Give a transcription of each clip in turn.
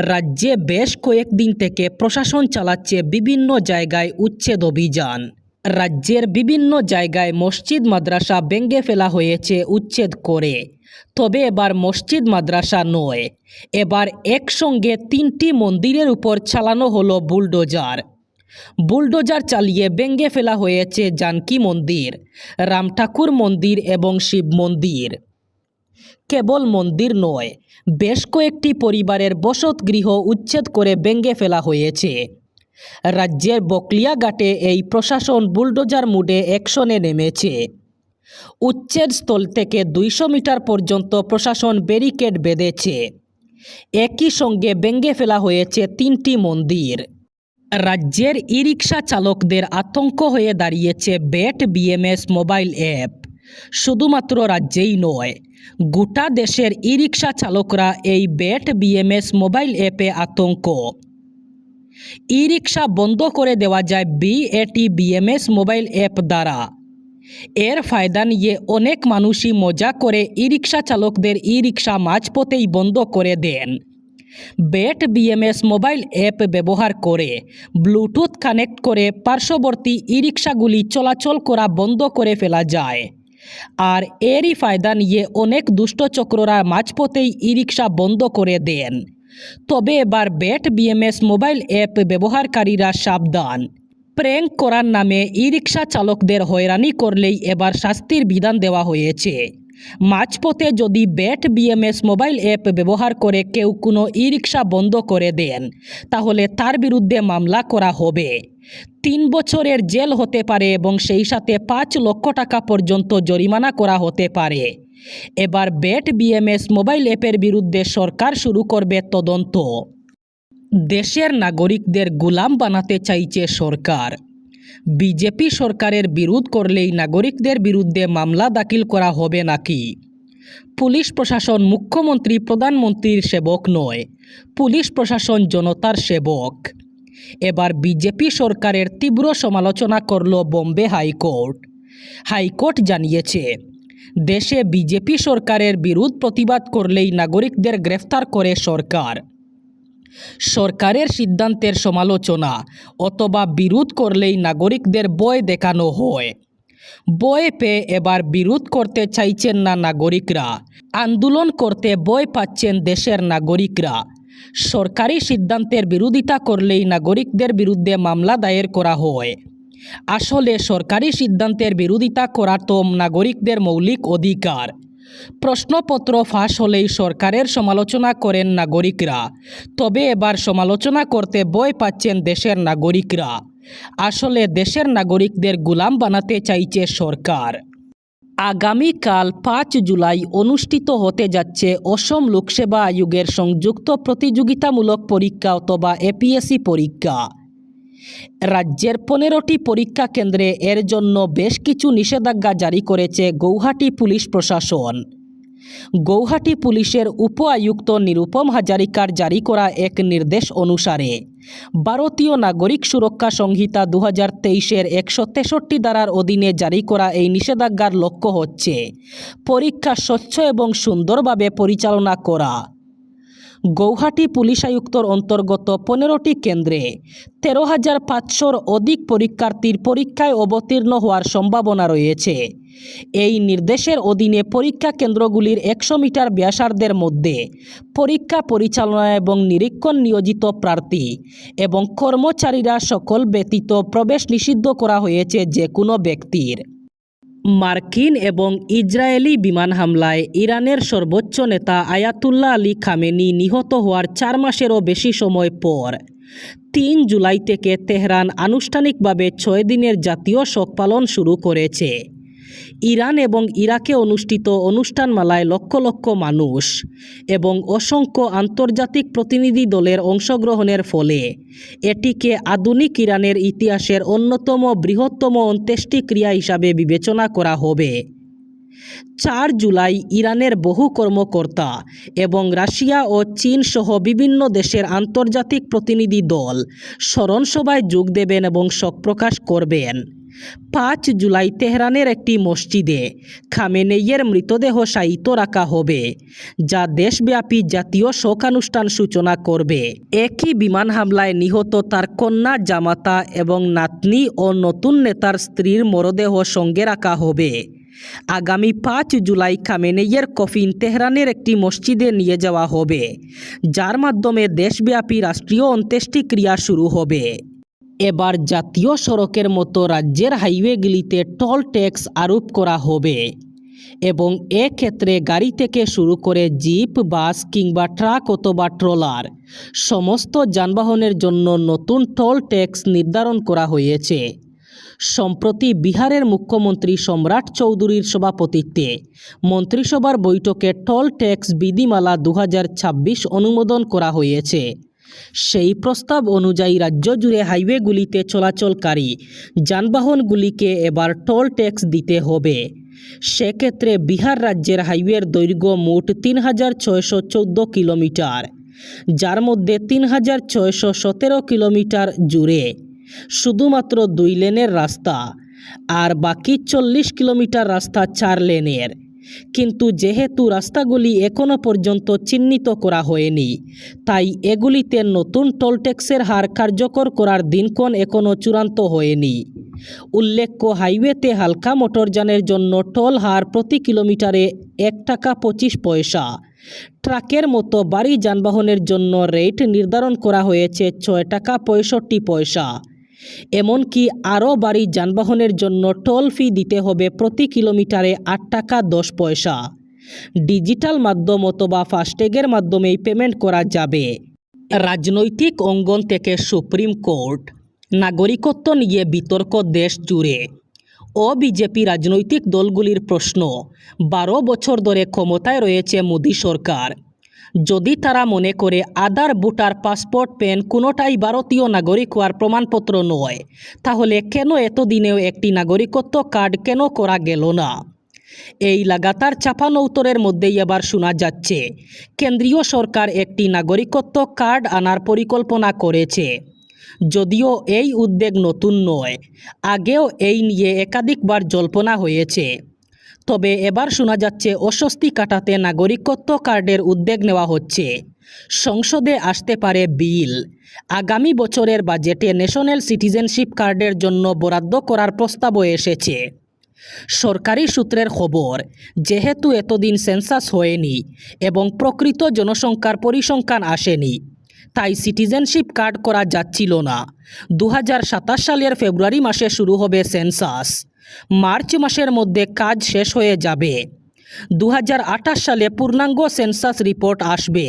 রাজ্যে বেশ কয়েকদিন থেকে প্রশাসন চালাচ্ছে বিভিন্ন জায়গায় উচ্ছেদ অভিযান। রাজ্যের বিভিন্ন জায়গায় মসজিদ মাদ্রাসা ভেঙে ফেলা হয়েছে উচ্ছেদ করে। তবে এবার মসজিদ মাদ্রাসা নয়, এবার একসঙ্গে 3টি মন্দিরের উপর চালানো হলো বুলডোজার। বুলডোজার চালিয়ে ভেঙে ফেলা হয়েছে জানকী মন্দির, রাম ঠাকুর মন্দির এবং শিব মন্দির। কেবল মন্দির নয়, বেশ কয়েকটি পরিবারের বসতগৃহ উচ্ছেদ করে ভেঙে ফেলা হয়েছে। রাজ্যের বকলিয়াঘাটে এই প্রশাসন বুলডোজার মুডে অ্যাকশনে নেমেছে। উচ্ছেদ স্থল থেকে 200 মিটার পর্যন্ত প্রশাসন ব্যারিকেড বেঁধেছে। একই সঙ্গে ভেঙে ফেলা হয়েছে 3টি মন্দির। রাজ্যের ই-রিকশা চালকদের আতঙ্ক হয়ে দাঁড়িয়েছে ব্যাট বিএমএস মোবাইল অ্যাপ। শুধুমাত্র রাজ্যেই নয়, গোটা দেশের ই-রিকশা চালকরা এই ব্যাট বিএমএস মোবাইল অ্যাপে আতঙ্ক। ই-রিকশা বন্ধ করে দেওয়া যায় BAT বিএমএস মোবাইল অ্যাপ দ্বারা। এর ফায়দা নিয়ে অনেক মানুষই মজা করে ই-রিকশা চালকদের ই-রিকশা মাঝপথেই বন্ধ করে দেন। ব্যাট বিএমএস মোবাইল অ্যাপ ব্যবহার করে ব্লুটুথ কানেক্ট করে পার্শ্ববর্তী ই-রিকশাগুলি চলাচল করা বন্ধ করে ফেলা যায়। আর এরই ফায়দা নিয়ে অনেক দুষ্টচক্ররা মাঝপথেই ই-রিকশা বন্ধ করে দেন। তবে এবার ব্যাট বিএমএস মোবাইল অ্যাপ ব্যবহারকারীরা সাবধান। প্র্যাঙ্ক করার নামে ই-রিকশা চালকদের হয়রানি করলেই এবার শাস্তির বিধান দেওয়া হয়েছে। মাঝপথে যদি ব্যাট বিএমএস মোবাইল অ্যাপ ব্যবহার করে কেউ কোনো ই-রিকশা বন্ধ করে দেন, তাহলে তার বিরুদ্ধে মামলা করা হবে। 3 বছরের জেল হতে পারে এবং সেই সাথে 5 লক্ষ টাকা পর্যন্ত জরিমানা করা হতে পারে। এবার ব্যাট বিএমএস মোবাইল অ্যাপের বিরুদ্ধে সরকার শুরু করবে তদন্ত। দেশের নাগরিকদের গোলাম বানাতে চাইছে সরকার। বিজেপি সরকারের বিরোধ করলেই নাগরিকদের বিরুদ্ধে মামলা দাখিল করা হবে নাকি? পুলিশ প্রশাসন মুখ্যমন্ত্রী প্রধানমন্ত্রীর সেবক নয়, পুলিশ প্রশাসন জনতার সেবক। এবার বিজেপি সরকারের তীব্র সমালোচনা করল বোম্বে হাইকোর্ট। হাইকোর্ট জানিয়েছে, দেশে বিজেপি সরকারের বিরোধ প্রতিবাদ করলেই নাগরিকদের গ্রেফতার করে সরকার। সরকারের সিদ্ধান্তের সমালোচনা অথবা বিরোধ করলেই নাগরিকদের ভয় দেখানো হয়। ভয় পেয়ে এবার বিরোধ করতে চাইছেন না নাগরিকরা, আন্দোলন করতে ভয় পাচ্ছেন দেশের নাগরিকরা। সরকারি সিদ্ধান্তের বিরোধিতা করলেই নাগরিকদের বিরুদ্ধে মামলা দায়ের করা হয়। আসলে সরকারি সিদ্ধান্তের বিরোধিতা করা তো নাগরিকদের মৌলিক অধিকার। প্রশ্নপত্র ফাঁস হলেই সরকারের সমালোচনা করেন নাগরিকরা, তবে এবার সমালোচনা করতে ভয় পাচ্ছেন দেশের নাগরিকরা। আসলে দেশের নাগরিকদের গোলাম বানাতে চাইছে সরকার। আগামীকাল 5 জুলাই অনুষ্ঠিত হতে যাচ্ছে অসম লোকসেবা আয়োগের সংযুক্ত প্রতিযোগিতামূলক পরীক্ষা অথবা APSC পরীক্ষা। রাজ্যের 15টি পরীক্ষা কেন্দ্রে এর জন্য বেশ কিছু নিষেধাজ্ঞা জারি করেছে গৌহাটি পুলিশ প্রশাসন। গৌহাটি পুলিশের উপ আয়ুক্ত নিরুপম হাজারিকার জারি করা এক নির্দেশ অনুসারে ভারতীয় নাগরিক সুরক্ষা সংহিতা 2023-এর 163 ধারার অধীনে জারি করা এই নিষেধাজ্ঞার লক্ষ্য হচ্ছে পরীক্ষা স্বচ্ছ এবং সুন্দরভাবে পরিচালনা করা। গৌহাটি পুলিশ আয়ুক্তর অন্তর্গত 15টি কেন্দ্রে 13,500-র অধিক পরীক্ষার্থীর পরীক্ষায় অবতীর্ণ হওয়ার সম্ভাবনা রয়েছে। এই নির্দেশের অধীনে পরীক্ষা কেন্দ্রগুলির 100 মিটার ব্যাসার্ধের মধ্যে পরীক্ষা পরিচালনা এবং নিরীক্ষণ নিয়োজিত প্রার্থী এবং কর্মচারীরা সকল ব্যতীত প্রবেশ নিষিদ্ধ করা হয়েছে যে কোনো ব্যক্তির। মার্কিন এবং ইসরায়েলি বিমান হামলায় ইরানের সর্বোচ্চ নেতা আয়াতুল্লাহ আলী খামেনি নিহত হওয়ার 4 মাসেরও বেশি সময় পর 3 জুলাই থেকে তেহরান আনুষ্ঠানিকভাবে 6 দিনের জাতীয় শোক পালন শুরু করেছে। ইরান এবং ইরাকে অনুষ্ঠিত অনুষ্ঠানমালায় লক্ষ লক্ষ মানুষ এবং অসংখ্য আন্তর্জাতিক প্রতিনিধি দলের অংশগ্রহণের ফলে এটিকে আধুনিক ইরানের ইতিহাসের অন্যতম বৃহত্তম অন্ত্যেষ্টিক্রিয়া হিসাবে বিবেচনা করা হবে। 4 জুলাই ইরানের বহু কর্মকর্তা এবং রাশিয়া ও চীন সহ বিভিন্ন দেশের আন্তর্জাতিক প্রতিনিধি দল স্মরণসভায় যোগ দেবেন এবং শোক প্রকাশ করবেন। 5 জুলাই তেহরানের একটি মসজিদে খামেনেইয়ের মৃতদেহ শায়িত রাখা হবে, যা দেশব্যাপী জাতীয় শোকানুষ্ঠান সূচনা করবে। একই বিমান হামলায় নিহত তার কন্যা, জামাতা এবং নাতনি ও নতুন নেতার স্ত্রীর মরদেহ সঙ্গে রাখা হবে। আগামী 5 জুলাই খামেনেইয়ের কফিন তেহরানের একটি মসজিদে নিয়ে যাওয়া হবে, যার মাধ্যমে দেশব্যাপী রাষ্ট্রীয় অন্ত্যেষ্টিক্রিয়া শুরু হবে। এবার জাতীয় সড়কের মতো রাজ্যের হাইওয়েগুলিতে টোল ট্যাক্স আরোপ করা হবে এবং এক্ষেত্রে গাড়ি থেকে শুরু করে জিপ, বাস কিংবা ট্রাক অথবা ট্রলার সমস্ত যানবাহনের জন্য নতুন টোল ট্যাক্স নির্ধারণ করা হয়েছে। সম্প্রতি বিহারের মুখ্যমন্ত্রী সম্রাট চৌধুরীর সভাপতিত্বে মন্ত্রিসভার বৈঠকে টোল ট্যাক্স বিধিমালা 2026 অনুমোদন করা হয়েছে। সেই প্রস্তাব অনুযায়ী রাজ্য জুড়ে হাইওয়েগুলিতে চলাচলকারী যানবাহনগুলিকে এবার টোল ট্যাক্স দিতে হবে। সেক্ষেত্রে বিহার রাজ্যের হাইওয়ের দৈর্ঘ্য মোট 3614 কিলোমিটার, যার মধ্যে 3617 কিলোমিটার জুড়ে শুধুমাত্র 2 লেনের রাস্তা আর বাকি 40 কিলোমিটার রাস্তা 4 লেনের। কিন্তু যেহেতু রাস্তাগুলি এখনও পর্যন্ত চিহ্নিত করা হয়নি, তাই এগুলিতে নতুন টোল ট্যাক্সের হার কার্যকর করার দিনক্ষণ এখনও চূড়ান্ত হয়নি। উল্লেখ্য, হাইওয়েতে হালকা মোটরযানের জন্য টোল হার প্রতি কিলোমিটারে 1 টাকা 25 পয়সা। ট্রাকের মতো ভারী যানবাহনের জন্য রেট নির্ধারণ করা হয়েছে 6 টাকা 65 পয়সা। এমনকি আরও ভারী যানবাহনের জন্য টোল ফি দিতে হবে প্রতি কিলোমিটারে 8 টাকা 10 পয়সা। ডিজিটাল মাধ্যম অথবা ফাস্ট্যাগের মাধ্যমেই পেমেন্ট করা যাবে। রাজনৈতিক অঙ্গন থেকে সুপ্রিম কোর্ট, নাগরিকত্ব নিয়ে বিতর্ক দেশ জুড়ে। বিজেপি রাজনৈতিক দলগুলির প্রশ্ন, 12 বছর ধরে ক্ষমতায় রয়েছে মোদী সরকার। যদি তারা মনে করে আধার, ভোটার, পাসপোর্ট, পেন কোনোটাই ভারতীয় নাগরিক হওয়ার প্রমাণপত্র নয়, তাহলে কেন এতদিনেও একটি নাগরিকত্ব কার্ড কেন করা গেল না? এই লাগাতার চাপানো উত্তরের মধ্যেই এবার শোনা যাচ্ছে কেন্দ্রীয় সরকার একটি নাগরিকত্ব কার্ড আনার পরিকল্পনা করেছে। যদিও এই উদ্যোগ নতুন নয়, আগেও এই নিয়ে একাধিকবার জল্পনা হয়েছে। তবে এবার শোনা যাচ্ছে অস্বস্তি কাটাতে নাগরিকত্ব কার্ডের উদ্যোগ নেওয়া হচ্ছে। সংসদে আসতে পারে বিল। আগামী বছরের বাজেটে ন্যাশনাল সিটিজেনশিপ কার্ডের জন্য বরাদ্দ করার প্রস্তাবও এসেছে। সরকারি সূত্রের খবর, যেহেতু এতদিন সেন্সাস হয়নি এবং প্রকৃত জনসংখ্যার পরিসংখ্যান আসেনি, তাই সিটিজেনশিপ কার্ড করা যাচ্ছিল না। 2027 সালের ফেব্রুয়ারি মাসে শুরু হবে সেন্সাস। মার্চ মাসের মধ্যে কাজ শেষ হয়ে যাবে। 2028 সালে পূর্ণাঙ্গ সেন্সাস রিপোর্ট আসবে।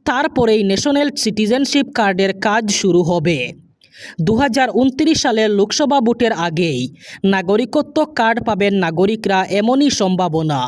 তারপরেই ন্যাশনাল সিটিজেনশিপ কার্ডের কাজ শুরু হবে। 2029 সালের লোকসভা ভোটের আগেই নাগরিকত্ব কার্ড পাবেন নাগরিকরা, এমনই সম্ভাবনা।